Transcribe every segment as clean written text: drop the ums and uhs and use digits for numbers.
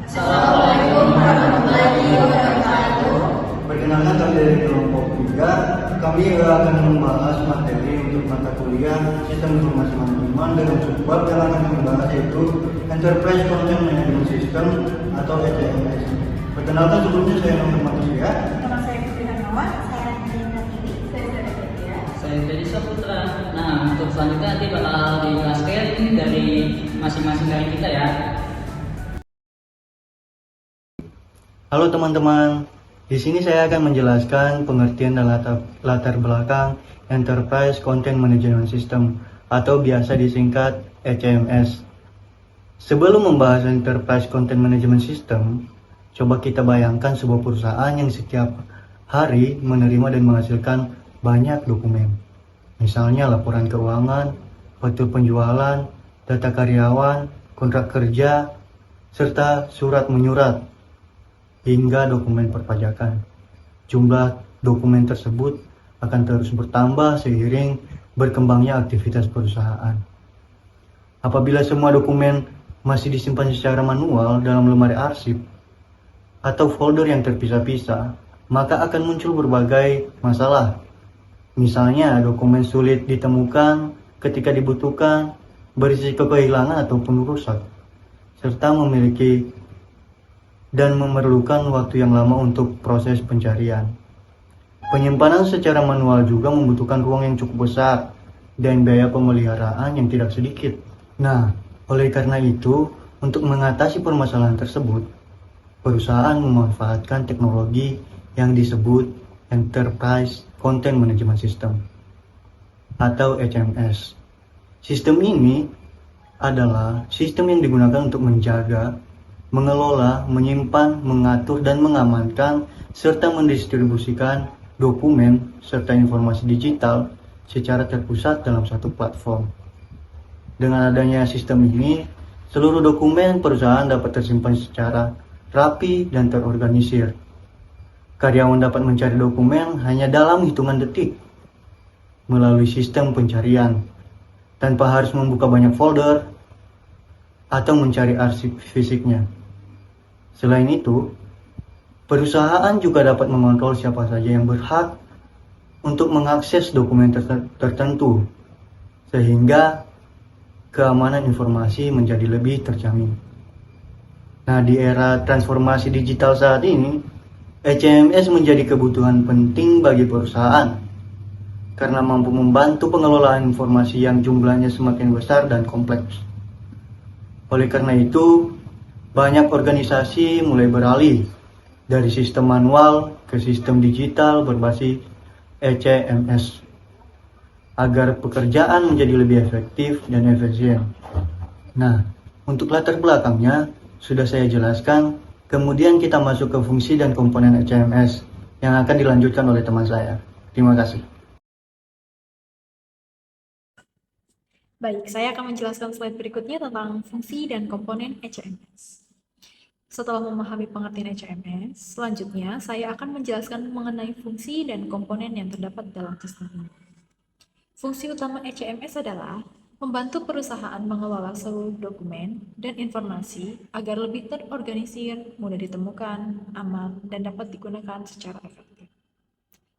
Assalamualaikum warahmatullahi wabarakatuh. Perkenalkan, kami dari kelompok 3. Kami akan membahas materi untuk mata kuliah Sistem Informasi Manajemen dengan subbab yang akan kami bahas yaitu Enterprise Content Management System atau ECMS. Perkenalkan, sebelumnya saya Nomor Manusia. Nama saya Putri Hanawan, saya Angelina Tiwi, saya Zara. Saya Teddy Saputra. Nah, untuk selanjutnya nanti bakal dijelaskan dari masing-masing dari kita ya. Halo teman-teman, di sini saya akan menjelaskan pengertian dan latar belakang Enterprise Content Management System atau biasa disingkat ECMS. Sebelum membahas Enterprise Content Management System, coba kita bayangkan sebuah perusahaan yang setiap hari menerima dan menghasilkan banyak dokumen. Misalnya laporan keuangan, faktur penjualan, data karyawan, kontrak kerja, serta surat menyurat, hingga dokumen perpajakan. Jumlah dokumen tersebut akan terus bertambah seiring berkembangnya aktivitas perusahaan. Apabila semua dokumen masih disimpan secara manual dalam lemari arsip atau folder yang terpisah-pisah, maka akan muncul berbagai masalah. Misalnya, dokumen sulit ditemukan ketika dibutuhkan, berisiko kehilangan ataupun rusak, serta memiliki dan memerlukan waktu yang lama untuk proses pencarian. Penyimpanan secara manual juga membutuhkan ruang yang cukup besar dan biaya pemeliharaan yang tidak sedikit. Nah, oleh karena itu, untuk mengatasi permasalahan tersebut, perusahaan memanfaatkan teknologi yang disebut Enterprise Content Management System atau ECMS. Sistem ini adalah sistem yang digunakan untuk menjaga, mengelola, menyimpan, mengatur, dan mengamankan, serta mendistribusikan dokumen serta informasi digital secara terpusat dalam satu platform. Dengan adanya sistem ini, seluruh dokumen perusahaan dapat tersimpan secara rapi dan terorganisir. Karyawan dapat mencari dokumen hanya dalam hitungan detik melalui sistem pencarian, tanpa harus membuka banyak folder atau mencari arsip fisiknya. Selain itu, perusahaan juga dapat mengontrol siapa saja yang berhak untuk mengakses dokumen tertentu, sehingga keamanan informasi menjadi lebih terjamin. Nah, di era transformasi digital saat ini, ECMS menjadi kebutuhan penting bagi perusahaan karena mampu membantu pengelolaan informasi yang jumlahnya semakin besar dan kompleks. Oleh karena itu, banyak organisasi mulai beralih dari sistem manual ke sistem digital berbasis ECMS agar pekerjaan menjadi lebih efektif dan efisien. Nah, untuk latar belakangnya sudah saya jelaskan, kemudian kita masuk ke fungsi dan komponen ECMS yang akan dilanjutkan oleh teman saya. Terima kasih. Baik, saya akan menjelaskan slide berikutnya tentang fungsi dan komponen ECMS. Setelah memahami pengertian ECMS, selanjutnya saya akan menjelaskan mengenai fungsi dan komponen yang terdapat dalam sistem ini. Fungsi utama ECMS adalah membantu perusahaan mengelola seluruh dokumen dan informasi agar lebih terorganisir, mudah ditemukan, aman, dan dapat digunakan secara efektif.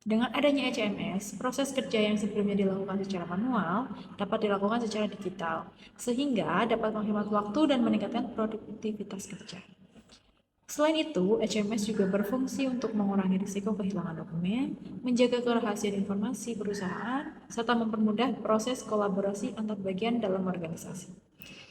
Dengan adanya ECMS, proses kerja yang sebelumnya dilakukan secara manual dapat dilakukan secara digital, sehingga dapat menghemat waktu dan meningkatkan produktivitas kerja. Selain itu, ECMS juga berfungsi untuk mengurangi risiko kehilangan dokumen, menjaga kerahasiaan informasi perusahaan, serta mempermudah proses kolaborasi antar bagian dalam organisasi.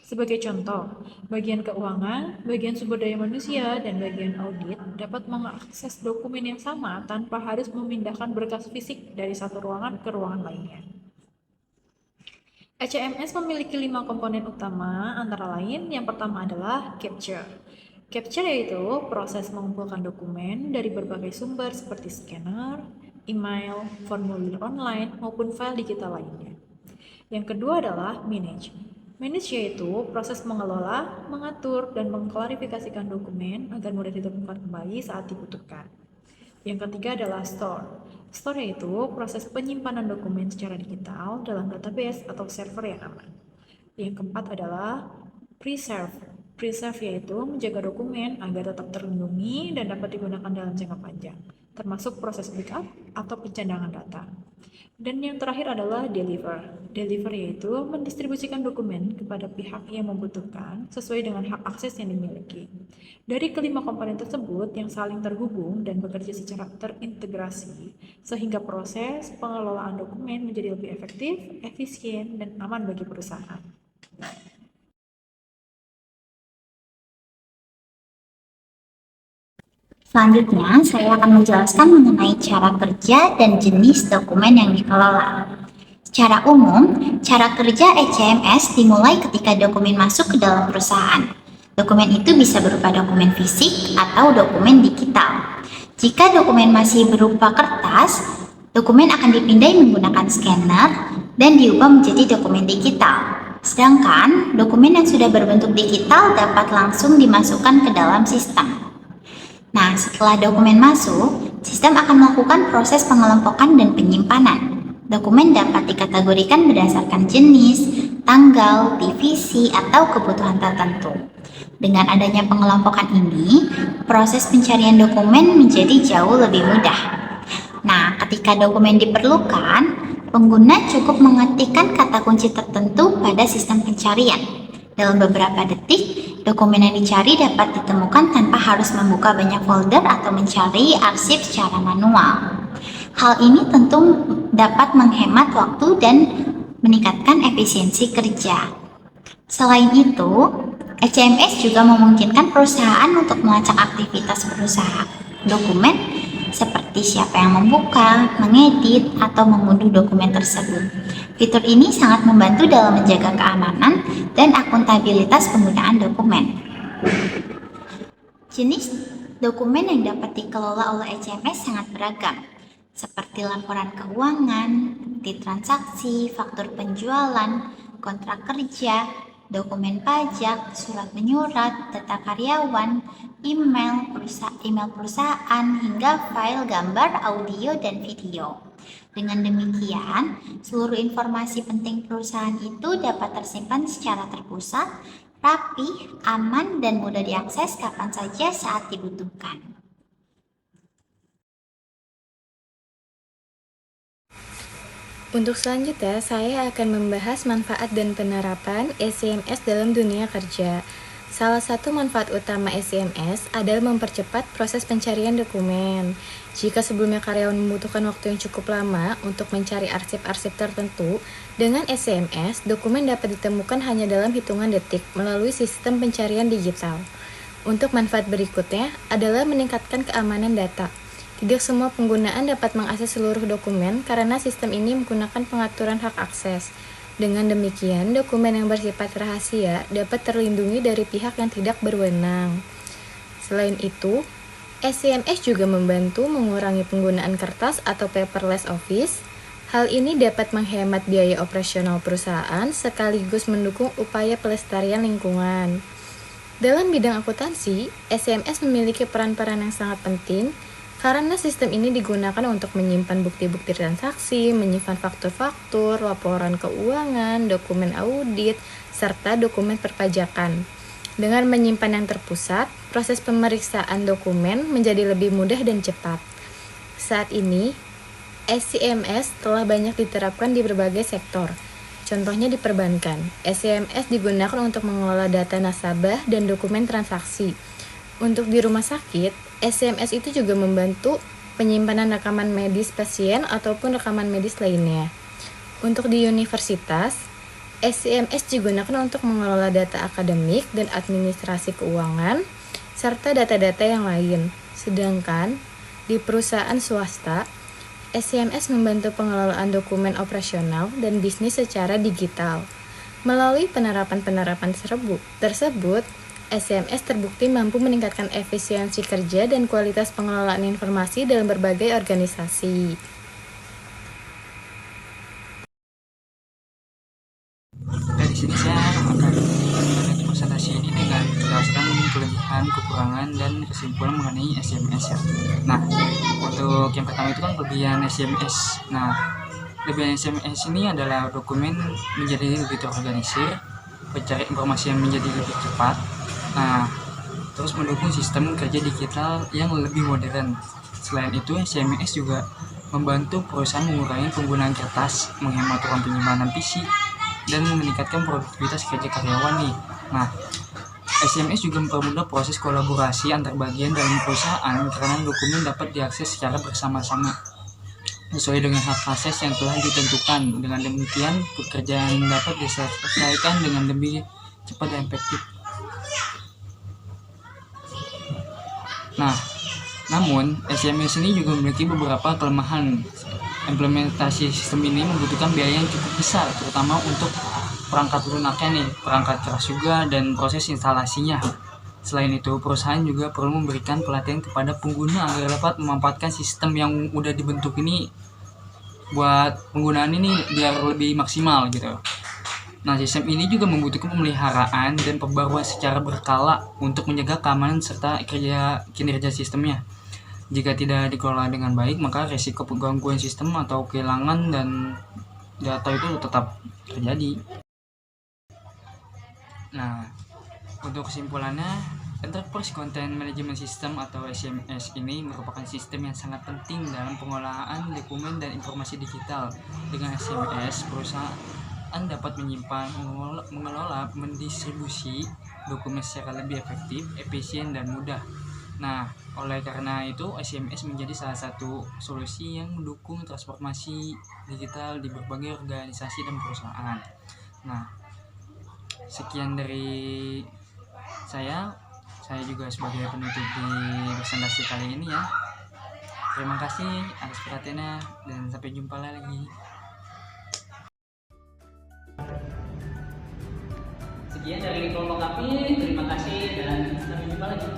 Sebagai contoh, bagian keuangan, bagian sumber daya manusia, dan bagian audit dapat mengakses dokumen yang sama tanpa harus memindahkan berkas fisik dari satu ruangan ke ruangan lainnya. ECMS memiliki 5 komponen utama, antara lain yang pertama adalah capture. Capture yaitu proses mengumpulkan dokumen dari berbagai sumber seperti scanner, email, formulir online, maupun file digital lainnya. Yang kedua adalah manage. Manage yaitu proses mengelola, mengatur, dan mengklarifikasikan dokumen agar mudah ditemukan kembali saat dibutuhkan. Yang ketiga adalah store. Store yaitu proses penyimpanan dokumen secara digital dalam database atau server yang aman. Yang keempat adalah preserve. Preserve yaitu menjaga dokumen agar tetap terlindungi dan dapat digunakan dalam jangka panjang, termasuk proses backup atau pencadangan data. Dan yang terakhir adalah deliver. Deliver yaitu mendistribusikan dokumen kepada pihak yang membutuhkan sesuai dengan hak akses yang dimiliki. Dari kelima komponen tersebut yang saling terhubung dan bekerja secara terintegrasi, sehingga proses pengelolaan dokumen menjadi lebih efektif, efisien, dan aman bagi perusahaan. Selanjutnya, saya akan menjelaskan mengenai cara kerja dan jenis dokumen yang dikelola. Secara umum, cara kerja ECMS dimulai ketika dokumen masuk ke dalam perusahaan. Dokumen itu bisa berupa dokumen fisik atau dokumen digital. Jika dokumen masih berupa kertas, dokumen akan dipindai menggunakan scanner dan diubah menjadi dokumen digital. Sedangkan dokumen yang sudah berbentuk digital dapat langsung dimasukkan ke dalam sistem. Nah, setelah dokumen masuk, sistem akan melakukan proses pengelompokan dan penyimpanan. Dokumen dapat dikategorikan berdasarkan jenis, tanggal, divisi, atau kebutuhan tertentu. Dengan adanya pengelompokan ini, proses pencarian dokumen menjadi jauh lebih mudah. Nah, ketika dokumen diperlukan, pengguna cukup mengetikkan kata kunci tertentu pada sistem pencarian. Dalam beberapa detik, dokumen yang dicari dapat ditemukan tanpa harus membuka banyak folder atau mencari arsip secara manual. Hal ini tentu dapat menghemat waktu dan meningkatkan efisiensi kerja. Selain itu, ECMS juga memungkinkan perusahaan untuk melacak aktivitas perusahaan dokumen seperti siapa yang membuka, mengedit, atau mengunduh dokumen tersebut. Fitur ini sangat membantu dalam menjaga keamanan dan akuntabilitas penggunaan dokumen. Jenis dokumen yang dapat dikelola oleh ECMS sangat beragam, seperti laporan keuangan, bukti transaksi, faktur penjualan, kontrak kerja, dokumen pajak, surat menyurat, data karyawan, email perusahaan, hingga file gambar, audio, dan video. Dengan demikian, seluruh informasi penting perusahaan itu dapat tersimpan secara terpusat, rapi, aman, dan mudah diakses kapan saja saat dibutuhkan. Untuk selanjutnya, saya akan membahas manfaat dan penerapan ECMS dalam dunia kerja. Salah satu manfaat utama ECMS adalah mempercepat proses pencarian dokumen. Jika sebelumnya karyawan membutuhkan waktu yang cukup lama untuk mencari arsip-arsip tertentu, dengan ECMS, dokumen dapat ditemukan hanya dalam hitungan detik melalui sistem pencarian digital. Untuk manfaat berikutnya adalah meningkatkan keamanan data. Tidak semua penggunaan dapat mengakses seluruh dokumen karena sistem ini menggunakan pengaturan hak akses. Dengan demikian, dokumen yang bersifat rahasia dapat terlindungi dari pihak yang tidak berwenang. Selain itu, ECMS juga membantu mengurangi penggunaan kertas atau paperless office. Hal ini dapat menghemat biaya operasional perusahaan sekaligus mendukung upaya pelestarian lingkungan. Dalam bidang akuntansi, ECMS memiliki peran-peran yang sangat penting karena sistem ini digunakan untuk menyimpan bukti-bukti transaksi, menyimpan faktur-faktur, laporan keuangan, dokumen audit, serta dokumen perpajakan. Dengan menyimpan yang terpusat, proses pemeriksaan dokumen menjadi lebih mudah dan cepat. Saat ini, ECMS telah banyak diterapkan di berbagai sektor. Contohnya di perbankan, ECMS digunakan untuk mengelola data nasabah dan dokumen transaksi. Untuk di rumah sakit, ECMS itu juga membantu penyimpanan rekaman medis pasien ataupun rekaman medis lainnya. Untuk di universitas, ECMS digunakan untuk mengelola data akademik dan administrasi keuangan, serta data-data yang lain. Sedangkan di perusahaan swasta, ECMS membantu pengelolaan dokumen operasional dan bisnis secara digital. Melalui penerapan-penerapan tersebut, ECMS terbukti mampu meningkatkan efisiensi kerja dan kualitas pengelolaan informasi dalam berbagai organisasi. Dari sini saya akan menutup presentasi ini dengan menjelaskan kelebihan, kekurangan, dan kesimpulan mengenai ECMS ya. Nah, untuk yang pertama itu kan kelebihan ECMS. Nah, kelebihan ECMS ini adalah dokumen menjadi lebih terorganisir, pencarian informasi yang menjadi lebih cepat, Nah, terus mendukung sistem kerja digital yang lebih modern. Selain itu, SMS juga membantu perusahaan mengurangi penggunaan kertas, menghemat ruang penyimpanan PC, dan meningkatkan produktivitas kerja karyawan nih. Nah, SMS juga mempermudah proses kolaborasi antar bagian dalam perusahaan karena dokumen dapat diakses secara bersama-sama sesuai dengan hak akses yang telah ditentukan. Dengan demikian, pekerjaan dapat diselesaikan dengan lebih cepat dan efektif. Nah, namun SMS ini juga memiliki beberapa kelemahan. Implementasi sistem ini membutuhkan biaya yang cukup besar, terutama untuk perangkat lunaknya nih, perangkat keras juga, dan proses instalasinya. Selain itu, perusahaan juga perlu memberikan pelatihan kepada pengguna agar dapat memanfaatkan sistem yang udah dibentuk ini buat penggunaan ini biar lebih maksimal gitu. Nah, sistem ini juga membutuhkan pemeliharaan dan pembaruan secara berkala untuk menjaga keamanan serta kinerja sistemnya. Jika tidak dikelola dengan baik, maka risiko gangguan sistem atau kehilangan dan data itu tetap terjadi. Nah, untuk kesimpulannya, Enterprise Content Management System atau SMS ini merupakan sistem yang sangat penting dalam pengolahan dokumen dan informasi digital. Dengan SMS, perusahaan dapat menyimpan, mengelola, mendistribusi dokumen secara lebih efektif, efisien, dan mudah. Nah, oleh karena itu, SMS menjadi salah satu solusi yang mendukung transformasi digital di berbagai organisasi dan perusahaan. Nah, sekian dari saya juga sebagai penutup di presentasi kali ini ya. Terima kasih atas perhatiannya dan sampai jumpa lagi. Sekian dari kelompok kami, terima kasih dan sampai jumpa lagi.